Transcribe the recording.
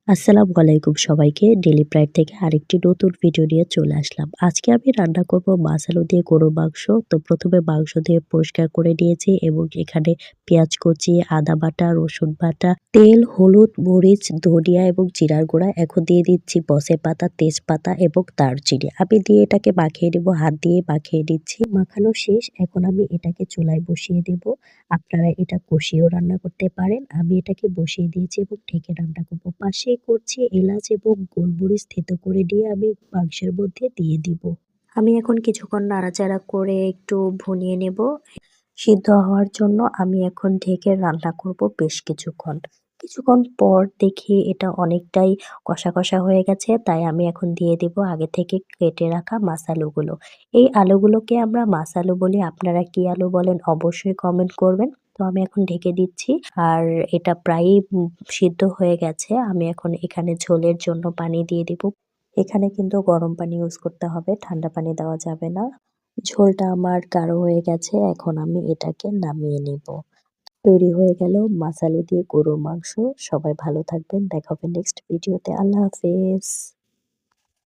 আসসালামু আলাইকুম সবাইকে। ডেইলি প্রাইড থেকে আরেকটি নতুন ভিডিও নিয়ে চলে আসলাম। আজকে আমি রান্না করব মাছ আলু দিয়ে গরুর মাংস। তো ১ম এ মাংস ধুয়ে পরিষ্কার করে নিয়েছি এবং এখানে পেঁয়াজ কুচি, আদা বাটা, রসুন বাটা, তেল, হলুদ, মরিচ, ধনিয়া এবং জিরার গুঁড়া। এখন দিয়ে দিচ্ছি বসে পাতা, তেজপাতা এবং দারচিনি। আমি দিয়ে এটাকে মাখিয়ে নেব, হাত দিয়ে মাখিয়ে নিচ্ছি। মাখানো শেষ। এখন আমি এটাকে চুলায় বসিয়ে দেব। আপনারা এটা কষিয়েও রান্না করতে পারেন। আমি এটাকে বসিয়ে দিয়েছি এবং ঢেকে রান্না করব। পাশে করছি এলাচ এবং গোলমরিচ থেঁতো করে নিয়ে আমি মাংসের মধ্যে দিয়ে দিব। আমি এখন কিছুক্ষণ নাড়াচাড়া করে একটু ভুনিয়ে নেব। সিদ্ধ হওয়ার জন্য আমি এখন ঢেকে রান্না করব বেশ কিছুক্ষণ। কিছুক্ষণ পর দেখি এটা অনেকটাই কষা, কষা হয়ে গেছে। তাই আমি এখন দিয়ে দিব আগে থেকে কেটে রাখা মাছ আলুগুলো। এই আলুগুলোকে আমরা মাছ আলু বলি। আপনারা কি আলু বলেন অবশ্যই কমেন্ট করবেন। তো আমি এখন ঢেকে দিচ্ছি। আর এটা প্রায়ই সিদ্ধ হয়ে গেছে। আমি এখন এখানে ঝোলের জন্য পানি দিয়ে দিব। এখানে কিন্তু গরম পানি ইউজ করতে হবে, ঠান্ডা পানি দেওয়া যাবে না। ঝোলটা আমার গাঢ় হয়ে গেছে। এখন আমি এটাকে নামিয়ে নেব। তৈরি হয়ে গেল মাছ আলু দিয়ে গরুর মাংস। সবাই ভালো থাকবেন। দেখা হবে নেক্সট ভিডিওতে। আল্লাহ হাফেজ।